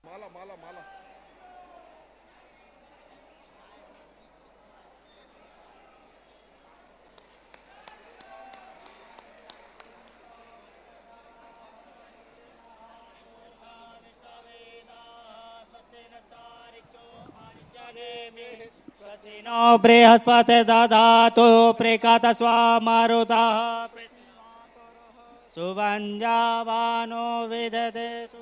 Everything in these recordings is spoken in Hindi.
माला माला माला। नो बृहस्पति दधातु प्रेकात स्वामारुतः सुवञ्जावानो विदधेतु।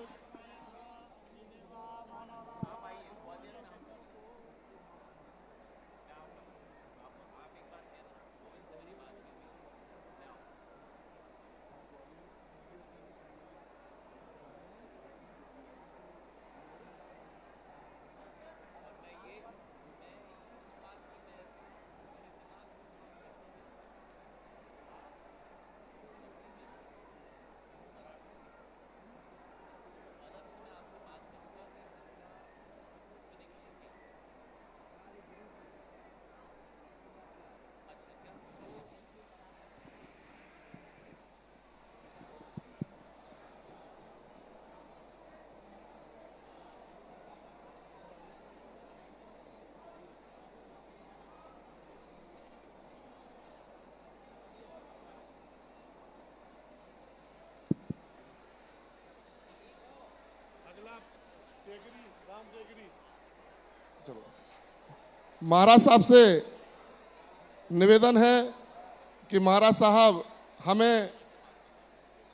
महाराज साहब से निवेदन है कि महाराज साहब हमें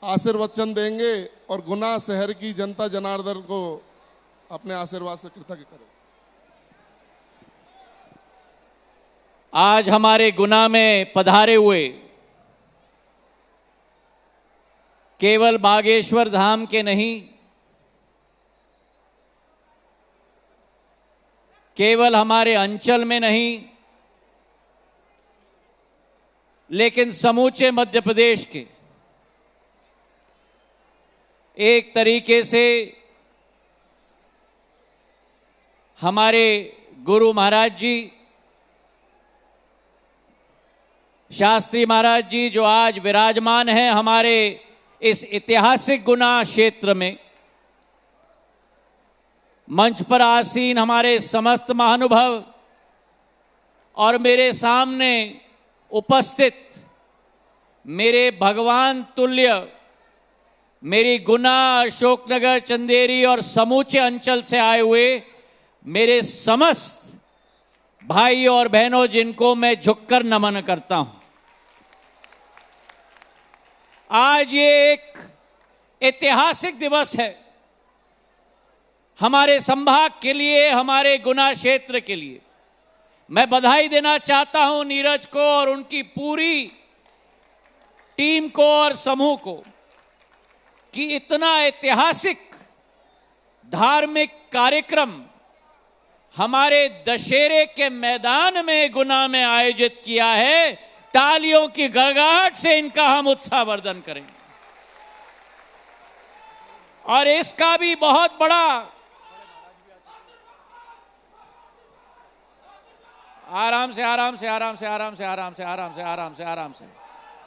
आशीर्वचन देंगे और गुना शहर की जनता जनार्दन को अपने आशीर्वाद से कृतज्ञ करें। आज हमारे गुना में पधारे हुए केवल बागेश्वर धाम के नहीं, केवल हमारे अंचल में नहीं, लेकिन समूचे मध्य प्रदेश के एक तरीके से हमारे गुरु महाराज जी, शास्त्री महाराज जी जो आज विराजमान हैं हमारे इस ऐतिहासिक गुना क्षेत्र में, मंच पर आसीन हमारे समस्त महानुभाव और मेरे सामने उपस्थित मेरे भगवान तुल्य मेरी गुना, अशोकनगर, चंदेरी और समूचे अंचल से आए हुए मेरे समस्त भाई और बहनों जिनको मैं झुककर नमन करता हूं। आज ये एक ऐतिहासिक दिवस है हमारे संभाग के लिए, हमारे गुना क्षेत्र के लिए। मैं बधाई देना चाहता हूं नीरज को और उनकी पूरी टीम को और समूह को कि इतना ऐतिहासिक धार्मिक कार्यक्रम हमारे दशहरे के मैदान में गुना में आयोजित किया है। तालियों की गड़गड़ाहट से इनका हम उत्साहवर्धन करेंगे। और इसका भी बहुत बड़ा आराम से आराम से आराम से आराम से आराम से आराम से आराम से आराम से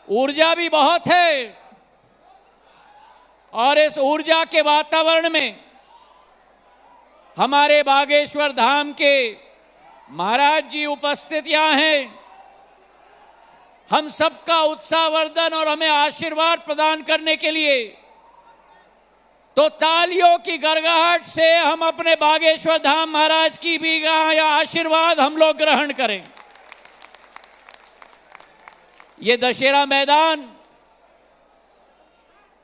ऊर्जा भी बहुत है। और इस ऊर्जा के वातावरण में हमारे बागेश्वर धाम के महाराज जी उपस्थित यहां हैं। हम सबका उत्साहवर्धन और हमें आशीर्वाद प्रदान करने के लिए तो तालियों की गड़गड़ाहट से हम अपने बागेश्वर धाम महाराज की भी या आशीर्वाद हम लोग ग्रहण करें। ये दशहरा मैदान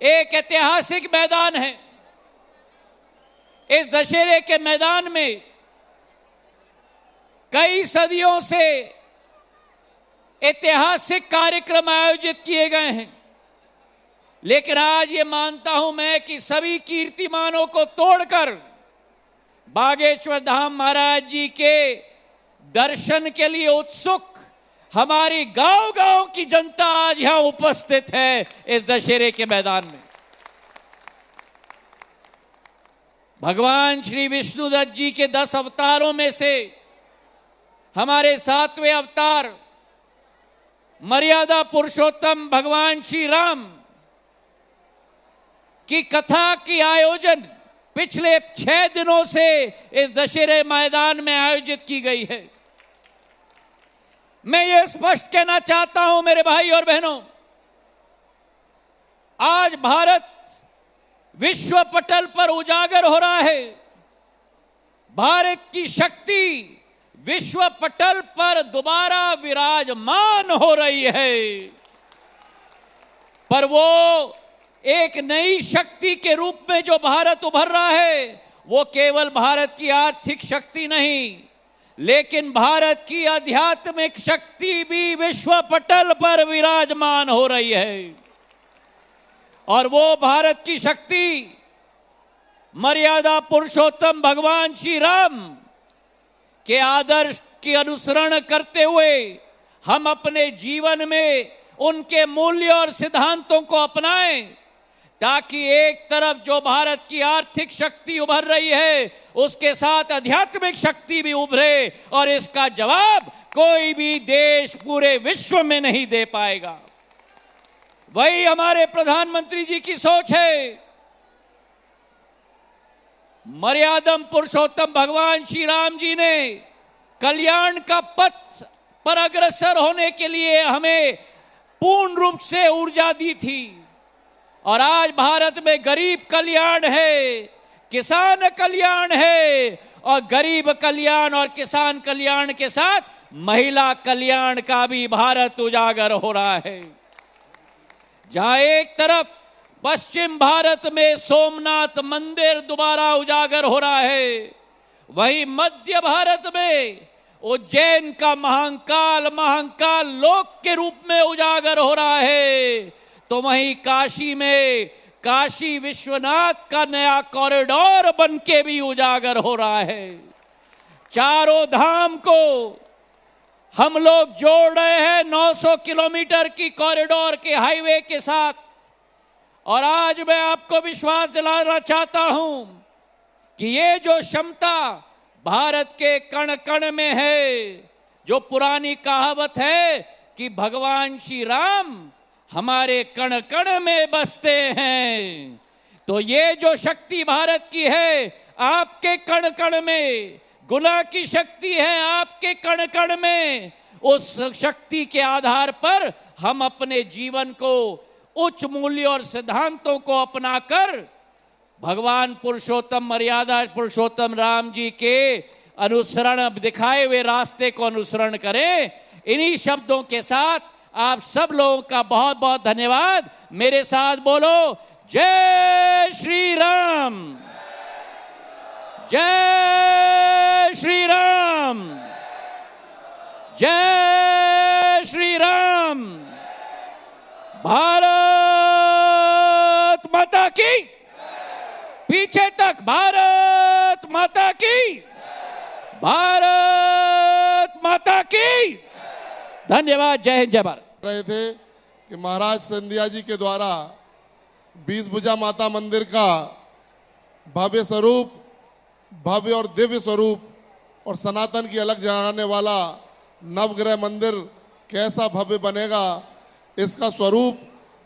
एक ऐतिहासिक मैदान है। इस दशहरे के मैदान में कई सदियों से ऐतिहासिक कार्यक्रम आयोजित किए गए हैं, लेकिन आज ये मानता हूं मैं कि सभी कीर्तिमानों को तोड़कर बागेश्वर धाम महाराज जी के दर्शन के लिए उत्सुक हमारी गांव-गांव की जनता आज यहां उपस्थित है इस दशहरे के मैदान में। भगवान श्री विष्णुदत्त जी के 10 अवतारों में से हमारे 7वें अवतार मर्यादा पुरुषोत्तम भगवान श्री राम की कथा की आयोजन पिछले 6 दिनों से इस दशहरे मैदान में आयोजित की गई है। मैं ये स्पष्ट कहना चाहता हूं मेरे भाई और बहनों, आज भारत विश्व पटल पर उजागर हो रहा है। भारत की शक्ति विश्व पटल पर दोबारा विराजमान हो रही है, पर वो एक नई शक्ति के रूप में जो भारत उभर रहा है, वो केवल भारत की आर्थिक शक्ति नहीं, लेकिन भारत की आध्यात्मिक शक्ति भी विश्व पटल पर विराजमान हो रही है। और वो भारत की शक्ति मर्यादा पुरुषोत्तम भगवान श्री राम के आदर्श की अनुसरण करते हुए हम अपने जीवन में उनके मूल्य और सिद्धांतों को अपनाएं, ताकि एक तरफ जो भारत की आर्थिक शक्ति उभर रही है, उसके साथ आध्यात्मिक शक्ति भी उभरे, और इसका जवाब कोई भी देश पूरे विश्व में नहीं दे पाएगा। वही हमारे प्रधानमंत्री जी की सोच है। मर्यादम पुरुषोत्तम भगवान श्री राम जी ने कल्याण का पथ पर अग्रसर होने के लिए हमें पूर्ण रूप से ऊर्जा दी थी, और आज भारत में गरीब कल्याण है, किसान कल्याण है, और गरीब कल्याण और किसान कल्याण के साथ महिला कल्याण का भी भारत उजागर हो रहा है। जहां एक तरफ पश्चिम भारत में सोमनाथ मंदिर दोबारा उजागर हो रहा है, वहीं मध्य भारत में उज्जैन का महाकाल लोक के रूप में उजागर हो रहा है, तो वहीं काशी में काशी विश्वनाथ का नया कॉरिडोर बनके भी उजागर हो रहा है। चारों धाम को हम लोग जोड़ रहे हैं 900 किलोमीटर की कॉरिडोर के हाईवे के साथ। और आज मैं आपको विश्वास दिलाना चाहता हूं कि ये जो क्षमता भारत के कण कण में है, जो पुरानी कहावत है कि भगवान श्री राम हमारे कण कण में बसते हैं, तो ये जो शक्ति भारत की है आपके कण कण में, गुना की शक्ति है आपके कण कण में। उस शक्ति के आधार पर हम अपने जीवन को उच्च मूल्य और सिद्धांतों को अपनाकर भगवान पुरुषोत्तम मर्यादा पुरुषोत्तम राम जी के अनुसरण दिखाए हुए रास्ते को अनुसरण करें। इन्हीं शब्दों के साथ आप सब लोगों का बहुत बहुत धन्यवाद। मेरे साथ बोलो जय श्री राम, जय श्री राम, जय श्री राम। भारत माता की, पीछे तक भारत माता की, भारत माता की। धन्यवाद। जय हिंद, जय भारत। रहे थे कि महाराज सिंधिया जी के द्वारा 20 भुजा माता मंदिर का भव्य स्वरूप, भव्य और दिव्य स्वरूप और सनातन की अलग जगाने वाला नवग्रह मंदिर कैसा भव्य बनेगा, इसका स्वरूप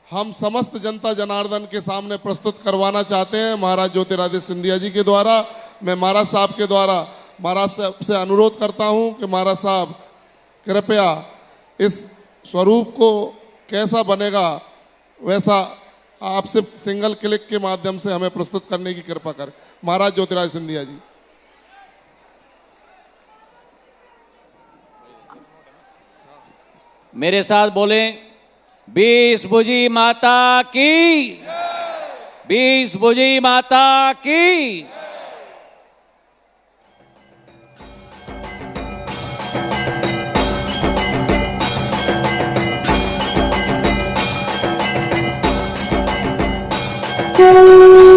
हम समस्त जनता जनार्दन के सामने प्रस्तुत करवाना चाहते हैं महाराज ज्योतिरादित्य सिंधिया जी के द्वारा। मैं महाराज साहब के द्वारा महाराज साहब से अनुरोध करता हूं कि महाराज साहब कृपया इस स्वरूप को कैसा बनेगा वैसा आपसे सिंगल क्लिक के माध्यम से हमें प्रस्तुत करने की कृपा करें। महाराज ज्योतिरादित्य सिंधिया जी। मेरे साथ बोलें 20 भुजी माता की, 20 भुजी माता की। Thank you.